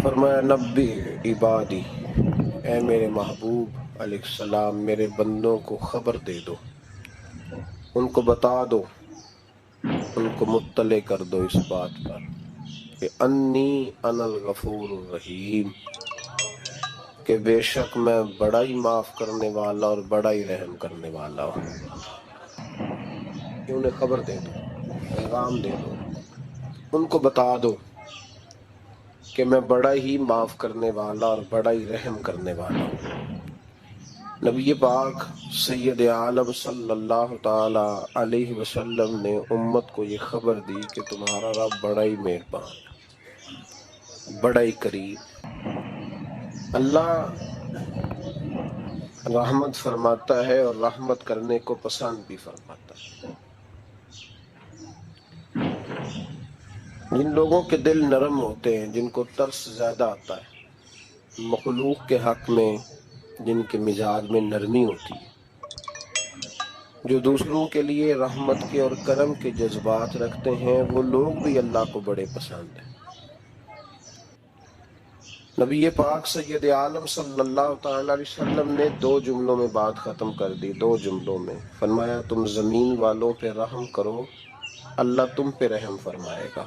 فرمایا نبی عبادی، اے میرے محبوب علیہ السلام میرے بندوں کو خبر دے دو، ان کو بتا دو، ان کو مطلع کر دو اس بات پر کہ انی انا الغفور الرحیم، کہ بے شک میں بڑا ہی معاف کرنے والا اور بڑا ہی رحم کرنے والا ہوں۔ کہ انہیں خبر دے دو، پیغام دے دو، ان کو بتا دو کہ میں بڑا ہی معاف کرنے والا اور بڑا ہی رحم کرنے والا ہوں۔ نبی پاک سید عالم صلی اللہ تعالی علیہ وسلم نے امت کو یہ خبر دی کہ تمہارا رب بڑا ہی مہربان ہے، بڑا ہی کریم۔ اللہ رحمت فرماتا ہے اور رحمت کرنے کو پسند بھی فرماتا ہے۔ جن لوگوں کے دل نرم ہوتے ہیں، جن کو ترس زیادہ آتا ہے، مخلوق کے حق میں جن کے مزاج میں نرمی ہوتی ہے، جو دوسروں کے لیے رحمت کے اور کرم کے جذبات رکھتے ہیں، وہ لوگ بھی اللہ کو بڑے پسند ہیں۔ نبی پاک سید عالم صلی اللہ تعالی علیہ وسلم نے 2 جملوں میں بات ختم کر دی، 2 جملوں میں فرمایا تم زمین والوں پہ رحم کرو، اللہ تم پہ رحم فرمائے گا۔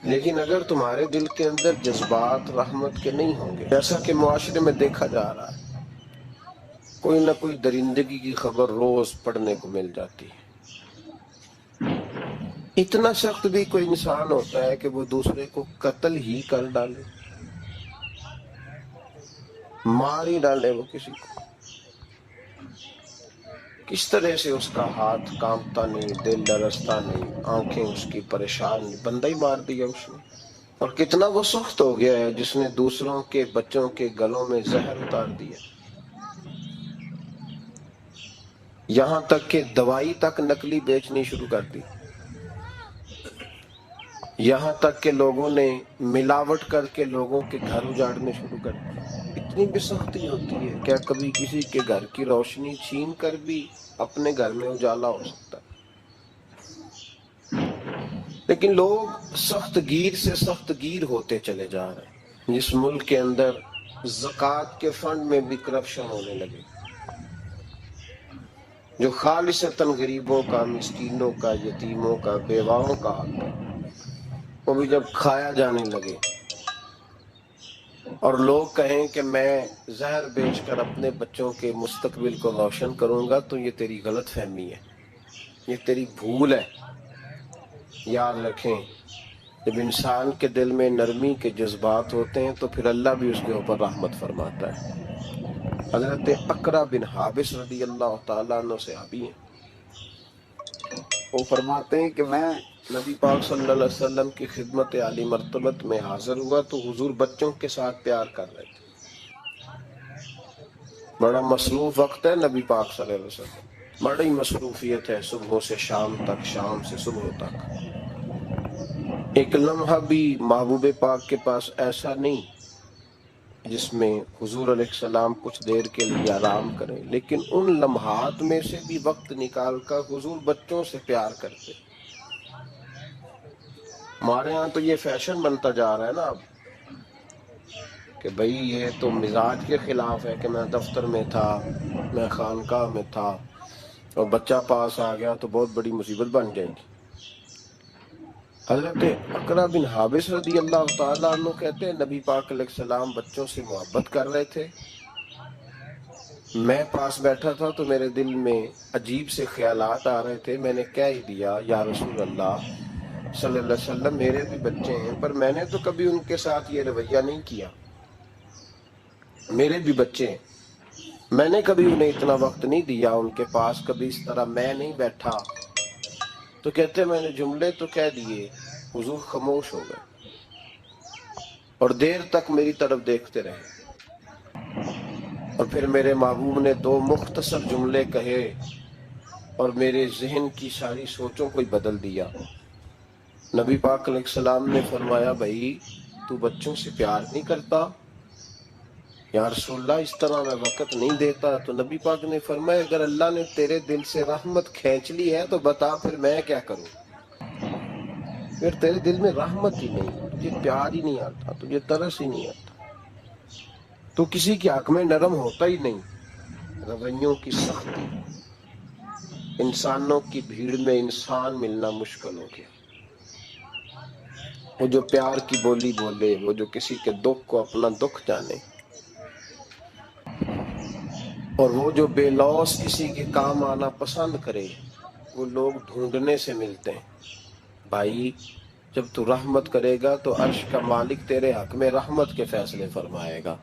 لیکن اگر تمہارے دل کے اندر جذبات رحمت کے نہیں ہوں گے، جیسا کہ معاشرے میں دیکھا جا رہا ہے، کوئی نہ کوئی درندگی کی خبر روز پڑھنے کو مل جاتی ہے۔ اتنا سخت بھی کوئی انسان ہوتا ہے کہ وہ دوسرے کو قتل ہی کر ڈالے، مار ہی ڈالے وہ کسی کو، کس طرح سے اس کا ہاتھ کانپتا نہیں، دل لرزتا نہیں، آنکھیں اس کی پریشان نہیں، بندہ ہی مار دیا اس نے۔ اور کتنا وہ سخت ہو گیا ہے جس نے دوسروں کے بچوں کے گلوں میں زہر اتار دیا، یہاں تک کہ دوائی تک نقلی بیچنی شروع کر دی، یہاں تک کہ لوگوں نے ملاوٹ کر کے لوگوں کے گھر اجاڑنے شروع کر دی۔ اتنی بھی سختی ہوتی ہے، کیا کبھی کسی کے گھر کی روشنی چھین کر بھی اپنے گھر میں اجالا ہو سکتا ہے؟ لیکن لوگ سخت گیر سے سخت گیر ہوتے چلے جا رہے ہیں۔ جس ملک کے اندر زکوٰۃ کے فنڈ میں بھی کرپشن ہونے لگے، جو خالصتاً غریبوں کا، مسکینوں کا، یتیموں کا، بیواؤں کا حق ہے، وہ بھی جب کھایا جانے لگے اور لوگ کہیں کہ میں زہر بیچ کر اپنے بچوں کے مستقبل کو روشن کروں گا، تو یہ تیری غلط فہمی ہے، یہ تیری بھول ہے۔ یاد رکھیں، جب انسان کے دل میں نرمی کے جذبات ہوتے ہیں تو پھر اللہ بھی اس کے اوپر رحمت فرماتا ہے۔ حضرت اقرا بن حابس رضی اللہ تعالیٰ عنہ صحابی ہیں، وہ فرماتے ہیں کہ میں نبی پاک صلی اللہ علیہ وسلم کی خدمت عالی مرتبت میں حاضر ہوا تو حضور بچوں کے ساتھ پیار کر رہے تھے۔ بڑا مصروف وقت ہے نبی پاک صلی اللہ علیہ وسلم، بڑی مصروفیت ہے، صبح سے شام تک، شام سے صبح تک۔ ایک لمحہ بھی محبوب پاک کے پاس ایسا نہیں جس میں حضور علیہ السلام کچھ دیر کے لیے آرام کریں، لیکن ان لمحات میں سے بھی وقت نکال کر حضور بچوں سے پیار کرتے۔ ہمارے ہاں تو یہ فیشن بنتا جا رہا ہے نا اب، کہ بھئی یہ تو مزاج کے خلاف ہے کہ میں دفتر میں تھا، میں خانقاہ میں تھا، اور بچہ پاس آ گیا تو بہت بڑی مصیبت بن جائے گی۔ حضرت اقرا بن حابس رضی اللہ تعالیٰ عنہ کہتے ہیں نبی پاک علیہ السلام بچوں سے محبت کر رہے تھے، میں پاس بیٹھا تھا تو میرے دل میں عجیب سے خیالات آ رہے تھے۔ میں نے کہہ ہی دیا یا رسول اللہ صلی اللہ علیہ وسلم میرے بھی بچے ہیں، پر میں نے تو کبھی ان کے ساتھ یہ رویہ نہیں کیا، میرے بھی بچے ہیں، میں نے کبھی انہیں اتنا وقت نہیں دیا ان کے پاس، کبھی اس طرح میں نہیں بیٹھا۔ تو کہتے میں نے جملے تو کہہ دیے، حضور خاموش ہو گئے اور دیر تک میری طرف دیکھتے رہے، اور پھر میرے محبوب نے 2 مختصر جملے کہے اور میرے ذہن کی ساری سوچوں کو ہی بدل دیا۔ نبی پاک علیہ السلام نے فرمایا بھائی تو بچوں سے پیار نہیں کرتا؟ یا رسول اللہ اس طرح میں وقت نہیں دیتا۔ تو نبی پاک نے فرمایا اگر اللہ نے تیرے دل سے رحمت کھینچ لی ہے تو بتا پھر میں کیا کروں۔ پھر تیرے دل میں رحمت ہی نہیں، تجھے پیار ہی نہیں آتا، تجھے ترس ہی نہیں آتا، تو کسی کے حق میں نرم ہوتا ہی نہیں، رویوں کی سختی، انسانوں کی بھیڑ میں انسان ملنا مشکل ہو گیا۔ وہ جو پیار کی بولی بولے، وہ جو کسی کے دکھ کو اپنا دکھ جانے، اور وہ جو بے لوث کسی کے کام آنا پسند کرے، وہ لوگ ڈھونڈنے سے ملتے ہیں۔ بھائی جب تو رحمت کرے گا تو عرش کا مالک تیرے حق میں رحمت کے فیصلے فرمائے گا۔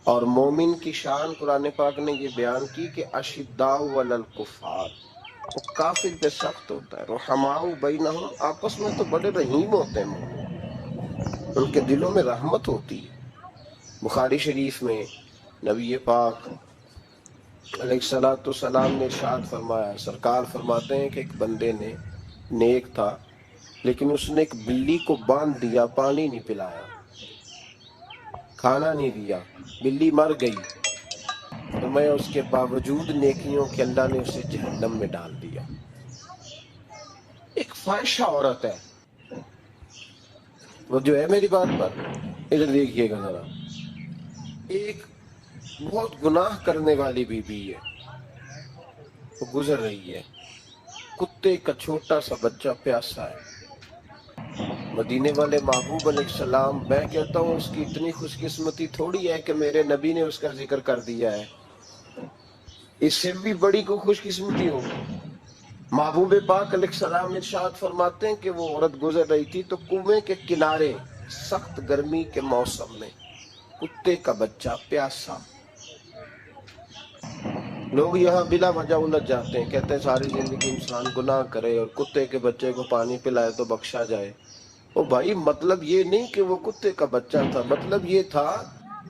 اور مومن کی شان قرآن پاک نے یہ بیان کی کہ اشداء علی الکفار، وہ کافر پہ سخت ہوتا ہے، رحماء بینہم، آپس میں تو بڑے رحیم ہوتے ہیں مومن، ان کے دلوں میں رحمت ہوتی ہے۔ بخاری شریف میں نبی پاک علیہ الصلوۃ والسلام نے ارشاد فرمایا، سرکار فرماتے ہیں کہ ایک بندے نے نیک تھا لیکن اس نے ایک بلی کو باندھ دیا، پانی نہیں پلایا، کھانا نہیں دیا، بلی مر گئی، فرمایا اس کے باوجود نیکیوں کے اللہ نے اسے جہنم میں ڈال دیا۔ ایک فاحشہ عورت ہے وہ، جو ہے میری بات پر ادھر دیکھیے گا ذرا، ایک بہت گناہ کرنے والی بیوی ہے، وہ گزر رہی ہے، کتے کا چھوٹا سا بچہ پیاسا ہے۔ مدینے والے محبوب علیہ السلام، میں کہتا ہوں اس کی اتنی خوش قسمتی تھوڑی ہے کہ میرے نبی نے اس کا ذکر کر دیا ہے، اس سے بھی بڑی کوئی خوش قسمتی ہوگی۔ محبوب پاک علیہ السلام ارشاد فرماتے ہیں کہ وہ عورت گزر رہی تھی تو کنویں کے کنارے سخت گرمی کے موسم میں کتے کا بچہ پیاسا، لوگ یہاں بلا وجہ الجھ جاتے ہیں، کہتے ہیں ساری زندگی انسان گناہ کرے اور کتے کے بچے کو پانی پلائے تو بخشا جائے۔ او بھائی، مطلب یہ نہیں کہ وہ کتے کا بچہ تھا، مطلب یہ تھا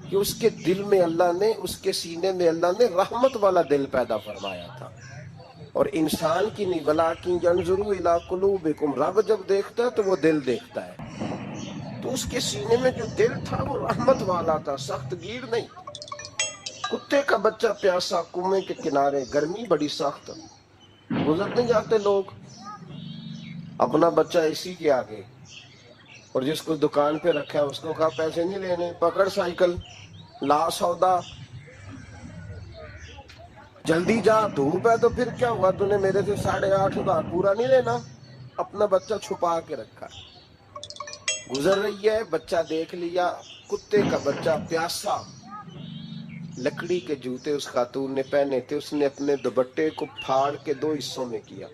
کہ اس کے دل میں اللہ نے، اس کے سینے میں اللہ نے رحمت والا دل پیدا فرمایا تھا۔ اور انسان کی نہیں، وَلَٰكِن يَنظُرُ إِلَىٰ قُلُوبِكُمْ، رب جب دیکھتا ہے تو وہ دل دیکھتا ہے، تو اس کے سینے میں جو دل تھا وہ رحمت والا تھا، سخت گیر نہیں۔ کتے کا بچہ پیاسا، کنویں کے کنارے، گرمی بڑی سخت، گزرنے جاتے لوگ، اپنا بچہ اسی کے آگے، اور جس کو دکان پہ رکھا ہے اس کو کہا پیسے نہیں لینے، پکڑ سائیکل، لا سودا، جلدی جا، دھوپ ہے تو پھر کیا ہوا، تو نے میرے سے 8,500 پورا نہیں لینا، اپنا بچہ چھپا کے رکھا، گزر رہی ہے، بچہ دیکھ لیا، کتے کا بچہ پیاسا، لکڑی کے جوتے اس خاتون نے پہنے تھے، اس نے اپنے دوپٹے کو پھاڑ کے 2 حصوں میں کیا،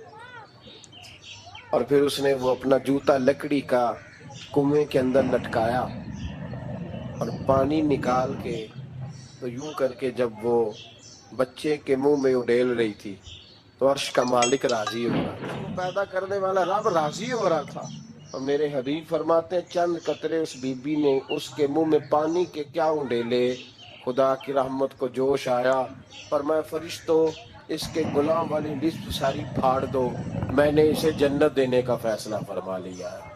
اور پھر اس نے وہ اپنا جوتا لکڑی کا کنویں کے اندر لٹکایا، اور پانی نکال کے تو یوں کر کے جب وہ بچے کے منہ میں اڈیل رہی تھی تو عرش کا مالک راضی ہو رہا تھا، وہ پیدا کرنے والا رب راضی ہو رہا تھا۔ اور میرے حبیب فرماتے ہیں چند قطرے اس بی بی نے اس کے منہ میں پانی کے کیا اڈیلے، خدا کی رحمت کو جوش آیا، فرمایا فرشتوں اس کے گناہ والی لسٹ ساری پھاڑ دو، میں نے اسے جنت دینے کا فیصلہ فرما لیا ہے۔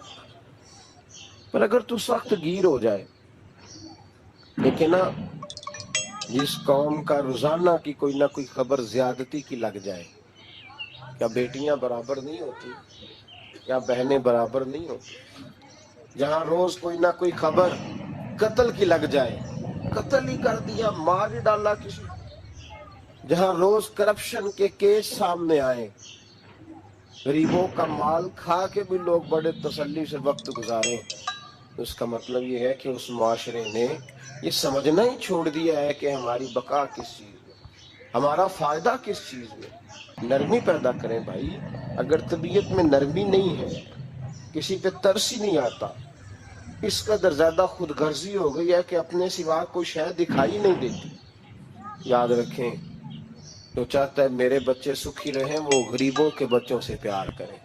پر اگر تو سخت گیر ہو جائے، لیکن نا، جس قوم کا روزانہ کی کوئی نہ کوئی خبر زیادتی کی لگ جائے، کیا بیٹیاں برابر نہیں ہوتی، کیا بہنیں برابر نہیں ہوتی، جہاں روز کوئی نہ کوئی خبر قتل کی لگ جائے، قتل ہی کر دیا، مار ہی ڈالا کسی، جہاں روز کرپشن کے کیس سامنے آئے، غریبوں کا مال کھا کے بھی لوگ بڑے تسلی سے وقت گزارے، اس کا مطلب یہ ہے کہ اس معاشرے نے یہ سمجھنا ہی چھوڑ دیا ہے کہ ہماری بقا کس چیز میں، ہمارا فائدہ کس چیز میں۔ نرمی پیدا کریں بھائی، اگر طبیعت میں نرمی نہیں ہے، کسی پہ ترس ہی نہیں آتا، اس قدر زیادہ خود غرضی ہو گئی ہے کہ اپنے سوا کوئی شے دکھائی نہیں دیتی۔ یاد رکھیں، جو چاہتا ہے میرے بچے سکھی رہیں وہ غریبوں کے بچوں سے پیار کرے،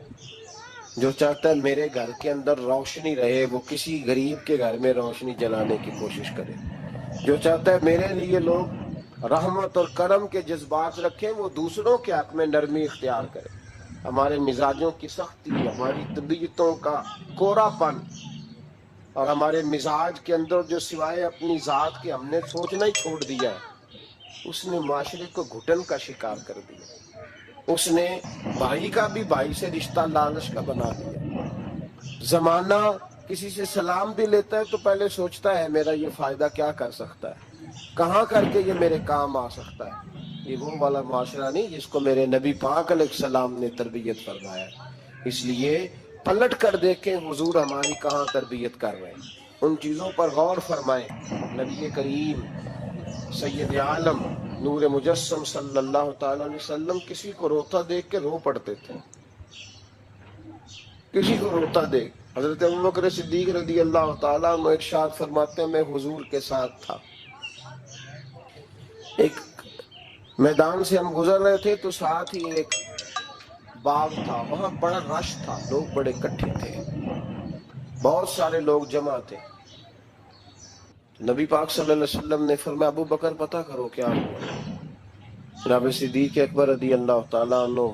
جو چاہتا ہے میرے گھر کے اندر روشنی رہے وہ کسی غریب کے گھر میں روشنی جلانے کی کوشش کرے، جو چاہتا ہے میرے لیے لوگ رحمت اور کرم کے جذبات رکھیں وہ دوسروں کے حق میں نرمی اختیار کرے۔ ہمارے مزاجوں کی سختی، ہماری طبیعتوں کا کورا پن، اور ہمارے مزاج کے اندر جو سوائے اپنی ذات کے ہم نے سوچنا ہی چھوڑ دیا ہے، اس نے معاشرے کو گھٹن کا شکار کر دیا، اس نے بھائی کا بھی بھائی سے رشتہ لالچ کا بنا دیا، زمانہ کسی سے سلام بھی لیتا ہے تو پہلے سوچتا ہے میرا یہ فائدہ کیا کر سکتا ہے، کہاں کر کے یہ میرے کام آ سکتا ہے۔ یہ وہ والا معاشرہ نہیں جس کو میرے نبی پاک علیہ السلام نے تربیت فرمایا۔ اس لیے پلٹ کر دیکھیں حضور ہماری کہاں تربیت کر رہے ہیں، ان چیزوں پر غور فرمائیں۔ نبی کریم سید عالم نور مجسم صلی اللہ تعالی علیہ وسلم کسی کو روتا دیکھ کے رو پڑتے تھے، کسی کو روتا دیکھ۔ حضرت ابوبکر صدیق رضی اللہ تعالیٰ عنہ ارشاد فرماتے ہیں میں حضور کے ساتھ تھا، ایک میدان سے ہم گزر رہے تھے تو ساتھ ہی ایک باغ تھا، وہاں بڑا رش تھا، لوگ بڑے اکٹھے تھے، بہت سارے لوگ جمع تھے۔ نبی پاک صلی اللہ علیہ وسلم نے فرمایا ابو بکر پتہ کرو کیا ہوا۔ جناب صدیق اکبر رضی اللہ تعالیٰ عنہ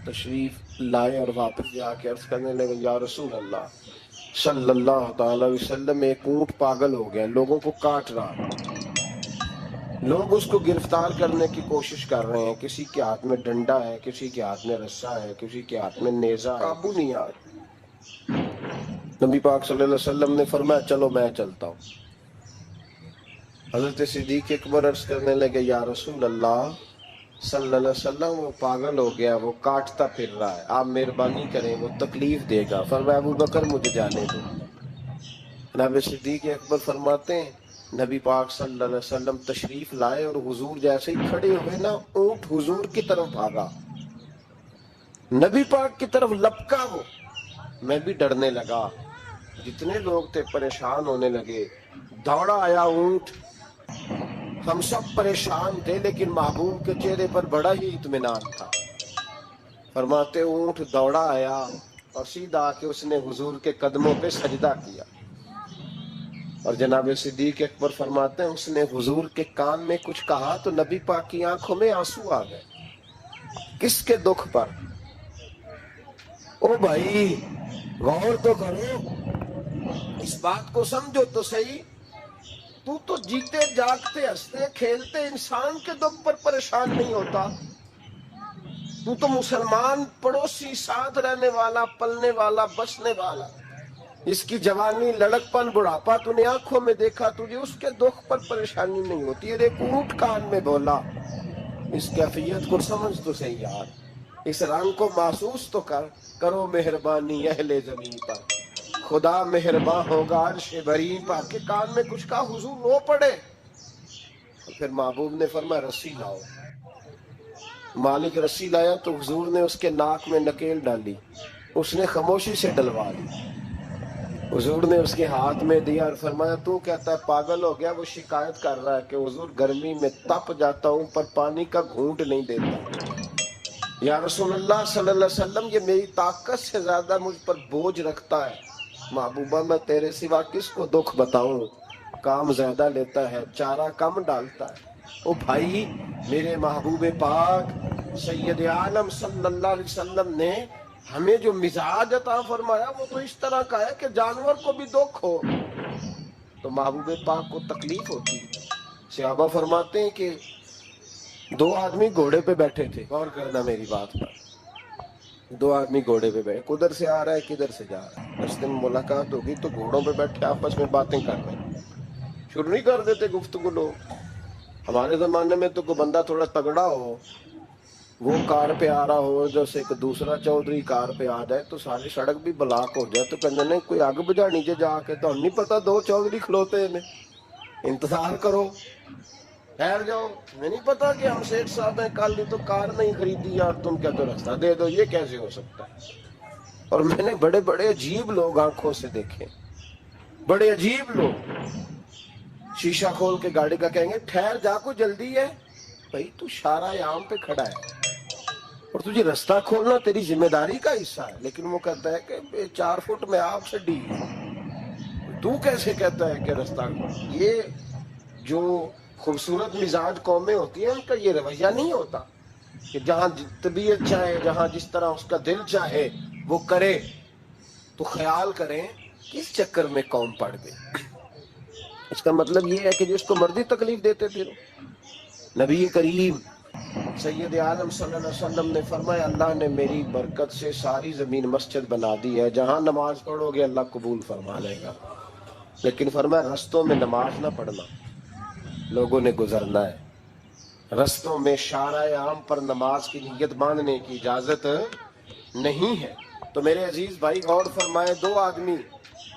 تشریف لائے اور واپس جا کے عرض کرنے لگے یا رسول اللہ صلی اللہ تعالی وسلم ایک اونٹ پاگل ہو گیا، لوگوں کو کاٹ رہا، لوگ اس کو گرفتار کرنے کی کوشش کر رہے ہیں، کسی کے ہاتھ میں ڈنڈا ہے، کسی کے ہاتھ میں رسا ہے، کسی کے ہاتھ میں نیزہ ہے، قابو نہیں آ رہا۔ نبی پاک صلی اللہ علیہ وسلم نے فرمایا چلو میں چلتا ہوں۔ حضرت صدیق اکبر عرض کرنے لگے یا رسول اللہ صلی اللہ علیہ وسلم وہ پاگل ہو گیا، وہ کاٹتا پھر رہا ہے، آپ مہربانی کریں، وہ تکلیف دے گا۔ فرمایا ابو بکر مجھے جانے دو۔ جناب صدیق اکبر فرماتے ہیں نبی پاک صلی اللہ علیہ وسلم تشریف لائے اور حضور جیسے ہی کھڑے ہوئے نا اونٹ حضور کی طرف بھاگا، نبی پاک کی طرف لپکا، وہ میں بھی ڈرنے لگا، جتنے لوگ تھے پریشان ہونے لگے، دوڑا آیا اونٹ، ہم سب پریشان تھے لیکن محبوب کے چہرے پر بڑا ہی اطمینان تھا۔ فرماتے اونٹ دوڑا آیا اور سیدھا آ کے اس نے حضور کے قدموں پہ سجدہ کیا، اور جناب صدیق اکبر فرماتے ہیں اس نے حضور کے کان میں کچھ کہا تو نبی پاک کی آنکھوں میں آنسو آ گئے۔ کس کے دکھ پر؟ او بھائی غور تو کرو، اس بات کو سمجھو تو صحیح، تو جیتے جاگتے ہنستے کھیلتے انسان کے دکھ پر پریشان نہیں ہوتا، تو مسلمان پڑوسی ساتھ رہنے والا، پلنے والا، بسنے والا، اس کی جوانی لڑک پن بڑھاپا تو نے آنکھوں میں دیکھا، تجھے اس کے دکھ پر پریشانی نہیں ہوتی ہے۔ ایک اونٹ کان میں بولا، اس کیفیت کو سمجھ تو صحیح یار، اس رنگ کو محسوس تو کرو مہربانی اہل زمین پر، خدا مہربان ہوگا عرش بری پر، کے کان میں کچھ کہا حضور رو پڑے۔ پھر محبوب نے فرمایا رسی لاؤ، مالک رسی لایا تو حضور نے اس کے ناک میں نکیل ڈالی، اس نے خاموشی سے ڈلوا لی، حضور نے اس کے ہاتھ میں دیا اور فرمایا تو کہتا ہے پاگل ہو گیا، وہ شکایت کر رہا ہے کہ حضور گرمی میں تپ جاتا ہوں پر پانی کا گھونٹ نہیں دیتا، یا رسول اللہ صلی اللہ علیہ وسلم یہ میری طاقت سے زیادہ مجھ پر بوجھ رکھتا ہے، محبوبہ میں تیرے سوا کس کو دکھ بتاؤں، کام زیادہ لیتا ہے چارہ کم ڈالتا ہے۔ او بھائی میرے محبوب پاک سید عالم صلی اللہ علیہ وسلم نے ہمیں جو مزاج عطا فرمایا وہ تو اس طرح کا ہے کہ جانور کو بھی دکھ ہو تو محبوب پاک کو تکلیف ہوتی۔ صحابہ فرماتے ہیں کہ دو آدمی گھوڑے پہ بیٹھے تھے، غور کرنا میری بات پر، دو آدمی گھوڑے پہ بیٹھے، کدھر سے آ رہا ہے کدھر سے جا رہا ہے، رستے میں ملاقات ہوگی تو گھوڑوں پہ بیٹھے آپس میں باتیں کر رہے ہیں، شروع نہیں کر دیتے گفتگو لوگ۔ ہمارے زمانے میں تو کوئی بندہ تھوڑا تگڑا ہو، وہ کار پہ آ رہا ہو، جیسے ایک دوسرا چودھری کار پہ آ جائے تو ساری سڑک بھی بلاک ہو جائے تو کہتے نہیں کوئی اگ بجھا نیچے جا کے، تو نہیں پتا دو چودھری کھلوتے ہیں، انتظار کرو ٹھہر جاؤ، میں نہیں پتا کہ ہم سیٹ صاحب ہیں کل تو کار نہیں خریدی اور تم کیا تو راستہ دے دو، یہ کیسے ہو سکتا ہے؟ اور میں نے بڑے بڑے عجیب لوگ آنکھوں سے دیکھے، بڑے عجیب لوگ شیشہ کھول کے گاڑی کا کہیں گے ٹھہر جا کو جلدی ہے، بھائی تو شارع عام پہ کھڑا ہے اور تجھے رستہ کھولنا تیری ذمہ داری کا حصہ ہے، لیکن وہ کہتا ہے کہ 4 فٹ میں آپ سے ڈی، تو کیسے کہتا ہے کہ رستہ؟ یہ جو خوبصورت مزاج قومیں ہوتی ہیں ان کا یہ رویہ نہیں ہوتا کہ جہاں طبیعت چاہے، جہاں جس طرح اس کا دل چاہے وہ کرے، تو خیال کریں کس چکر میں قوم پڑ گئی۔ اس کا مطلب یہ ہے کہ جس کو مرضی تکلیف دیتے پھرو۔ نبی کریم سید عالم صلی اللہ علیہ وسلم نے فرمایا اللہ نے میری برکت سے ساری زمین مسجد بنا دی ہے، جہاں نماز پڑھو گے اللہ قبول فرما لے گا، لیکن فرمایا رستوں میں نماز نہ پڑھنا، لوگوں نے گزرنا ہے، رستوں میں شارع عام پر نماز کی نیت باندھنے کی اجازت نہیں ہے۔ تو میرے عزیز بھائی غور فرمائے، دو آدمی،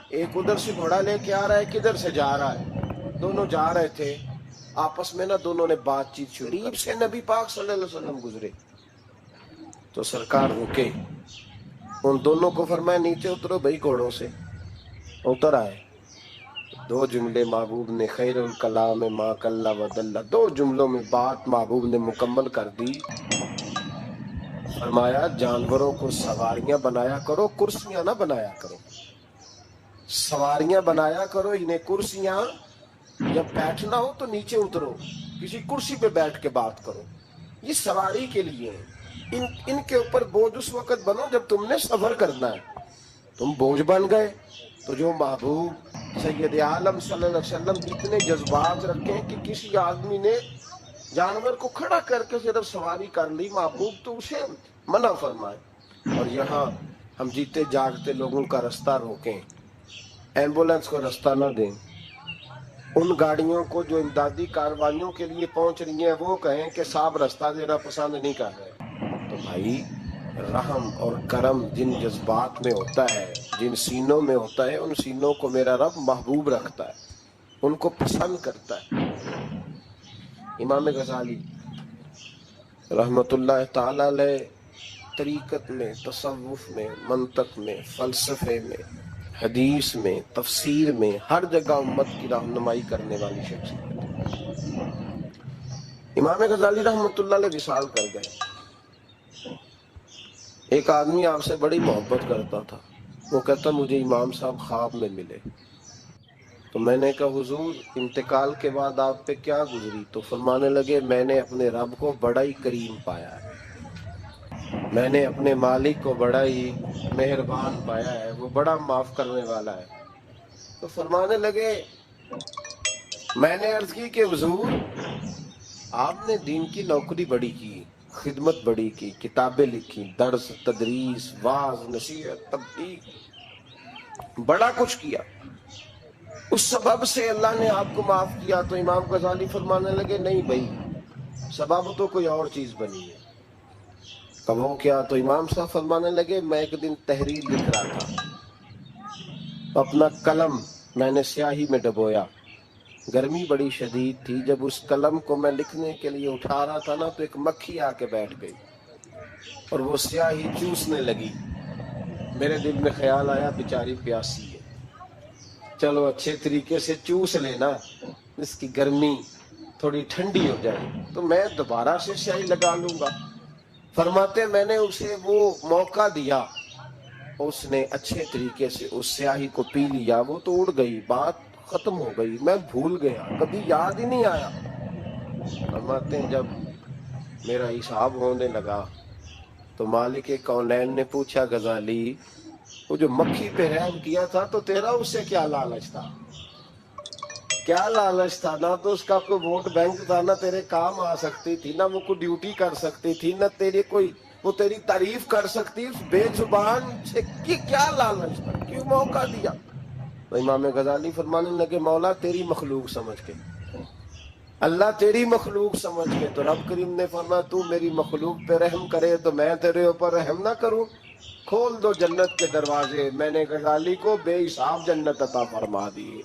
ایک ادھر سے گھوڑا لے کے آ رہا ہے، کدھر سے جا رہا ہے، دونوں جا رہے تھے، آپس میں نا دونوں نے بات چیت شروع، قریب سے نبی پاک صلی اللہ علیہ وسلم گزرے تو سرکار رکے، ان دونوں کو فرمایا نیچے اترو بھائی گھوڑوں سے، اتر آئے، دو جملے محبوب نے، خیر الکلام ما کلا و دل، دو جملوں میں بات محبوب نے مکمل کر دی۔ فرمایا جانوروں کو سواریاں بنایا کرو، کرسیاں نہ بنایا کرو، سواریاں بنایا کرو، انہیں کرسیاں، جب بیٹھنا ہو تو نیچے اترو، کسی کرسی پہ بیٹھ کے بات کرو، یہ سواری کے لیے ہیں، ان کے اوپر بوجھ اس وقت بنو جب تم نے سفر کرنا ہے، تم بوجھ بن گئے۔ تو جو محبوب سید عالم صلی اللہ علیہ وسلم اتنے جذبات رکھے کہ کسی آدمی نے جانور کو کھڑا کر کے صرف سواری کر لی، محبوب تو اسے منع فرمائے۔ اور یہاں ہم جیتے جاگتے لوگوں کا رستہ روکیں، ایمبولنس کو رستہ نہ دیں، ان گاڑیوں کو جو امدادی کاروائیوں کے لیے پہنچ رہی ہیں وہ کہیں کہ صاحب رستہ دینا پسند نہیں کر رہے۔ تو بھائی رحم اور کرم جن جذبات میں ہوتا ہے، جن سینوں میں ہوتا ہے، ان سینوں کو میرا رب محبوب رکھتا ہے، ان کو پسند کرتا ہے۔ امام غزالی رحمت اللہ تعالی علیہ طریقت میں، تصوف میں، منطق میں، فلسفے میں، حدیث میں، تفسیر میں، ہر جگہ امت کی رہنمائی کرنے والی شخصیت۔ امام غزالی رحمت اللہ علیہ وصال کر گئے، ایک آدمی آپ سے بڑی محبت کرتا تھا، وہ کہتا مجھے امام صاحب خواب میں ملے، تو میں نے کہا حضور انتقال کے بعد آپ پہ کیا گزری؟ تو فرمانے لگے میں نے اپنے رب کو بڑا ہی کریم پایا ہے، میں نے اپنے مالک کو بڑا ہی مہربان پایا ہے، وہ بڑا معاف کرنے والا ہے۔ تو فرمانے لگے میں نے عرض کی کہ حضور آپ نے دین کی نوکری بڑی کی، خدمت بڑی کی، کتابیں لکھی، درس تدریس واعظ نصیحت تبلیغ، بڑا کچھ کیا، اس سبب سے اللہ نے آپ کو معاف کیا۔ تو امام غزالی فرمانے لگے نہیں بھائی، سبب تو کوئی اور چیز بنی ہے۔ کب ہو کیا؟ تو امام صاحب فرمانے لگے میں ایک دن تحریر لکھ رہا تھا، اپنا قلم میں نے سیاہی میں ڈبویا، گرمی بڑی شدید تھی، جب اس قلم کو میں لکھنے کے لیے اٹھا رہا تھا نا تو ایک مکھی آ کے بیٹھ گئی اور وہ سیاہی چوسنے لگی۔ میرے دل میں خیال آیا بیچاری پیاسی ہے، چلو اچھے طریقے سے چوس لینا، اس کی گرمی تھوڑی ٹھنڈی ہو جائے تو میں دوبارہ سے سیاہی لگا لوں گا۔ فرماتے میں نے اسے وہ موقع دیا، اس نے اچھے طریقے سے اس سیاہی کو پی لیا، وہ تو اڑ گئی، بات ختم ہو گئی، میں بھول گیا، کبھی یاد ہی نہیں آیا۔ فرماتے ہیں جب میرا حساب ہونے لگا تو مالک کونین نے پوچھا غزالی وہ جو مکھی پہ رحم کیا تھا تو تیرا اس سے کیا لالچ تھا؟ کیا لالچ تھا؟ نہ تو اس کا کوئی ووٹ بینک تھا، نہ تیرے کام آ سکتی تھی، نہ وہ کوئی ڈیوٹی کر سکتی تھی، نہ تیری کوئی وہ تیری تعریف کر سکتی، اس بے زبان سے کیا لالچ تھا، کیوں موقع دیا؟ تو امام غزالی فرمانے لگے مولا تیری مخلوق سمجھ کے، اللہ تیری مخلوق سمجھ کے۔ تو رب کریم نے فرمایا تو میری مخلوق پہ رحم کرے تو میں تیرے اوپر رحم نہ کروں؟ کھول دو جنت کے دروازے، میں نے غزالی کو بے حساب جنت عطا فرما دی۔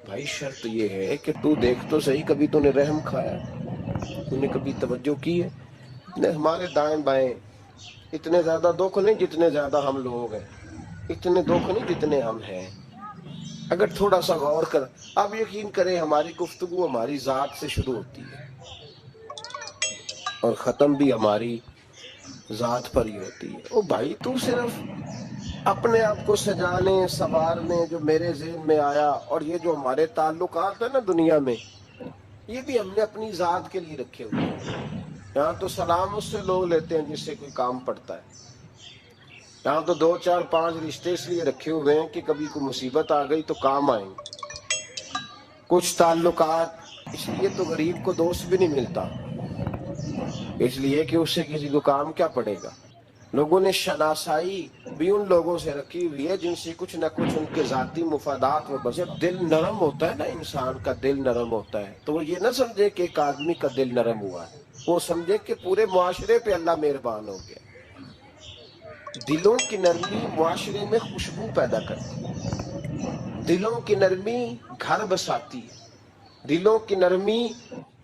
بھائی شرط یہ ہے کہ تو دیکھ تو صحیح، کبھی تو نے رحم کھایا، تو نے کبھی توجہ کی ہے؟ ہمارے دائیں بائیں اتنے زیادہ دکھ نہیں جتنے زیادہ ہم لوگ ہیں، اتنے دکھ نہیں جتنے ہم ہیں۔ اگر تھوڑا سا غور کر، آپ یقین کریں ہماری گفتگو ہماری ذات سے شروع ہوتی ہے اور ختم بھی ہماری ذات پر ہی ہوتی ہے۔ او بھائی تو صرف اپنے آپ کو سجانے سنوارنے جو میرے ذہن میں آیا، اور یہ جو ہمارے تعلقات ہیں نا دنیا میں، یہ بھی ہم نے اپنی ذات کے لیے رکھے ہوئے ہیں۔ یہاں تو سلام اس سے لوگ لیتے ہیں جس سے کوئی کام پڑتا ہے، یہاں تو 2 4 5 رشتے اس لیے رکھے ہوئے ہیں کہ کبھی کوئی مصیبت آ گئی تو کام آئیں گے۔ کچھ تعلقات اس لیے تو غریب کو دوست بھی نہیں ملتا، اس لیے کہ اس سے کسی کو کام کیا پڑے گا. لوگوں نے شناسائی بھی ان لوگوں سے رکھی ہوئی ہے جن سے کچھ نہ کچھ ان کے ذاتی مفادات و بس. جب دل نرم ہوتا ہے نا، انسان کا دل نرم ہوتا ہے، تو وہ یہ نہ سمجھے کہ ایک آدمی کا دل نرم ہوا ہے، وہ سمجھے کہ پورے معاشرے پہ اللہ مہربان ہو گیا. دلوں کی نرمی معاشرے میں خوشبو پیدا کرتی ہے، دلوں کی نرمی گھر بساتی ہے، دلوں کی نرمی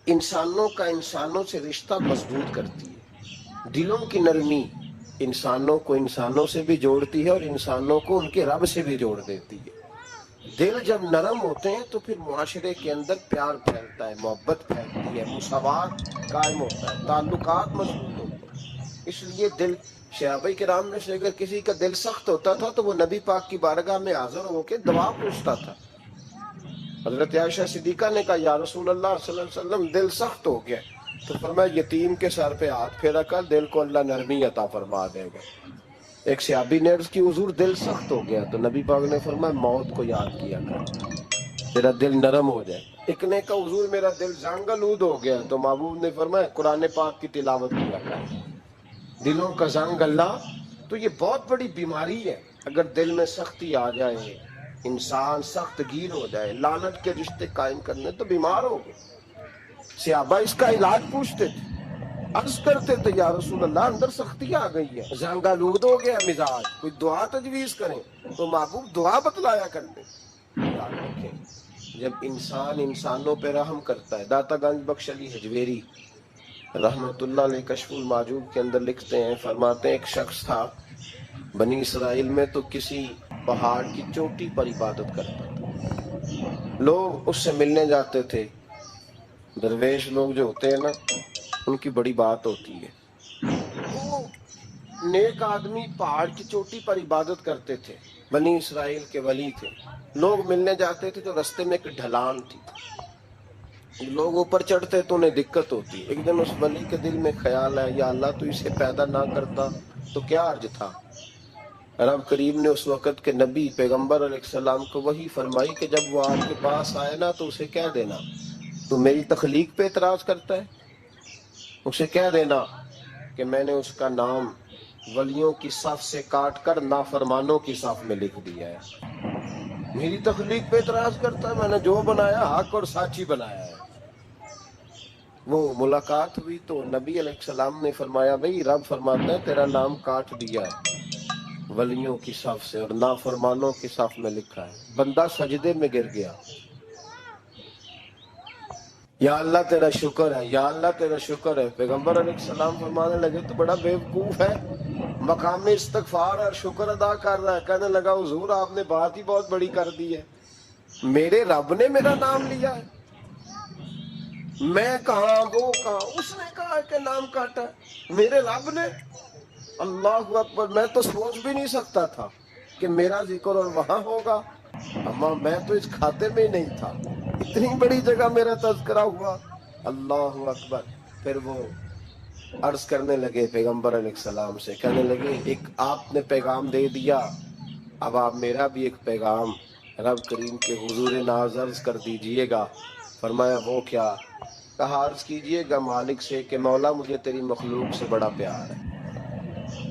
انسانوں کا انسانوں سے رشتہ مضبوط کرتی ہے، دلوں کی نرمی انسانوں کو انسانوں سے بھی جوڑتی ہے اور انسانوں کو ان کے رب سے بھی جوڑ دیتی ہے. دل جب نرم ہوتے ہیں تو پھر معاشرے کے اندر پیار پھیلتا ہے، محبت پھیلتی ہے، مساوات قائم ہوتا ہے، تعلقات مضبوط ہوتے ہیں. اس لیے دل صحابہ کرام میں سے اگر کسی کا دل سخت ہوتا تھا تو وہ نبی پاک کی بارگاہ میں حاضر ہو کے دعا پوچھتا تھا. حضرت عائشہ صدیقہ نے کہا یا رسول اللہ صلی اللہ علیہ وسلم دل سخت ہو گیا، تو فرمایا یتیم کے سر پہ ہاتھ پھیرا کر، دل کو اللہ نرمی عطا فرما دے گا. ایک صحابی نے عرض کی حضور دل سخت ہو گیا، تو نبی پاک نے فرمایا موت کو یاد کیا کر، تیرا دل نرم ہو جائے. ایک نے کہا حضور میرا دل زنگ آلود ہو گیا، تو محبوب نے فرمایا قرآن پاک کی تلاوت کیا کر. دلوں کا زنگ اللہ تو یہ بہت بڑی بیماری ہے. اگر دل میں سختی آ جائے، انسان سخت گیر ہو جائے، لعنت کے رشتے قائم کرنے تو بیمار ہو گئے. صحابہ اس کا علاج پوچھتے تھے، عرض کرتے تھے یا رسول اللہ اندر سختی آ گئی ہے، زنگ آلود ہو گیا مزاج، کوئی دعا تجویز کریں. تو محبوب دعا بتلایا کرتے. یاد رکھیں جب انسان انسانوں پہ رحم کرتا ہے، داتا گنج بخش علی حجویری رحمت اللہ علیہ کشف المعجوب کے اندر لکھتے ہیں، فرماتے ہیں ایک شخص تھا بنی اسرائیل میں، تو کسی پہاڑ کی چوٹی پر عبادت کرتا تھا. لوگ اس سے ملنے جاتے تھے. درویش لوگ جو ہوتے ہیں نا، ان کی بڑی بات ہوتی ہے. وہ نیک آدمی پہاڑ کی چوٹی پر عبادت کرتے تھے، بنی اسرائیل کے ولی تھے. لوگ ملنے جاتے تھے تو رستے میں ایک ڈھلان تھی، لوگ اوپر چڑھتے تو انہیں دقت ہوتی. ایک دن اس ولی کے دل میں خیال ہے یا اللہ تو اسے پیدا نہ کرتا تو کیا حرج تھا. رب کریم نے اس وقت کے نبی پیغمبر علیہ السلام کو وحی فرمائی کہ جب وہ آپ کے پاس آئے نا تو اسے کہہ دینا تو میری تخلیق پہ اعتراض کرتا ہے. اسے کہہ دینا کہ میں نے اس کا نام ولیوں کی صف سے کاٹ کر نافرمانوں کی صف میں لکھ دیا ہے. میری تخلیق پہ اعتراض کرتا ہے، میں نے جو بنایا حق اور سچی بنایا ہے. وہ ملاقات ہوئی تو نبی علیہ السلام نے فرمایا بھئی رب فرماتا ہے تیرا نام کاٹ دیا ہے ولیوں کی صف سے اور نافرمانوں کی صف میں لکھا ہے. بندہ سجدے میں گر گیا، یا اللہ تیرا شکر ہے، یا اللہ تیرا شکر ہے. پیغمبر علیہ السلام فرمانے لگے تو بڑا بیوقوف ہے، مقام استغفار اور شکر ادا کر رہا ہے. کہنے لگا حضور آپ نے بات ہی بہت بڑی کر دی ہے، میرے رب نے میرا نام لیا ہے، میں کہاں وہ کہاں، اس نے کہا کہ نام کاٹا میرے رب نے. اللہ اکبر، میں تو سوچ بھی نہیں سکتا تھا کہ میرا ذکر اور وہاں ہوگا، اما میں تو اس کھاتے میں ہی نہیں تھا، اتنی بڑی جگہ میرا تذکرہ ہوا. اللہ اکبر. پھر وہ عرض کرنے لگے پیغمبر علیہ السلام سے، کہنے لگے ایک آپ نے پیغام دے دیا، اب آپ میرا بھی ایک پیغام رب کریم کے حضور ناز عرض کر دیجئے گا. فرمایا وہ کیا؟ کہا عرض کیجئے گا مالک سے کہ مولا مجھے تیری مخلوق سے بڑا پیار ہے.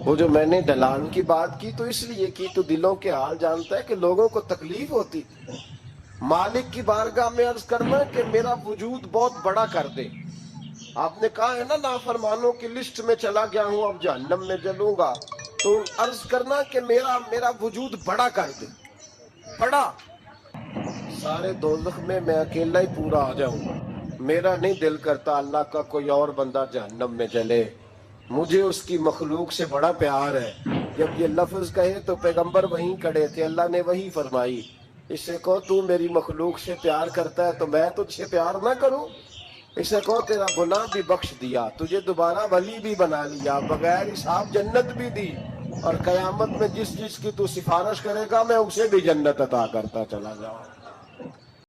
وہ جو میں نے ڈھلان کی بات کی تو اس لیے کی تو دلوں کے حال جانتا ہے کہ لوگوں کو تکلیف ہوتی تھی. مالک کی بارگاہ میں عرض کرنا کہ میرا وجود بہت بڑا کر دے. آپ نے کہا ہے نا نافرمانوں کی لسٹ میں چلا گیا ہوں، اب جہنم میں جلوں گا، تو عرض کرنا کہ میرا وجود بڑا کر دے، بڑا، سارے دوزخ میں اکیلا ہی پورا آ جاؤں. میرا نہیں دل کرتا اللہ کا کوئی اور بندہ جہنم میں جلے، مجھے اس کی مخلوق سے بڑا پیار ہے. جب یہ لفظ کہے تو پیغمبر وہیں کھڑے تھے، اللہ نے وہی فرمائی اس سے کہو تو میری مخلوق سے پیار کرتا ہے تو میں تجھ سے پیار نہ کروں. اسے کہو تیرا گناہ بھی بخش دیا، تجھے دوبارہ ولی بھی بنا لیا، بغیر حساب جنت بھی دی، اور قیامت میں جس کی تو سفارش کرے گا میں اسے بھی جنت عطا کرتا چلا جاؤں.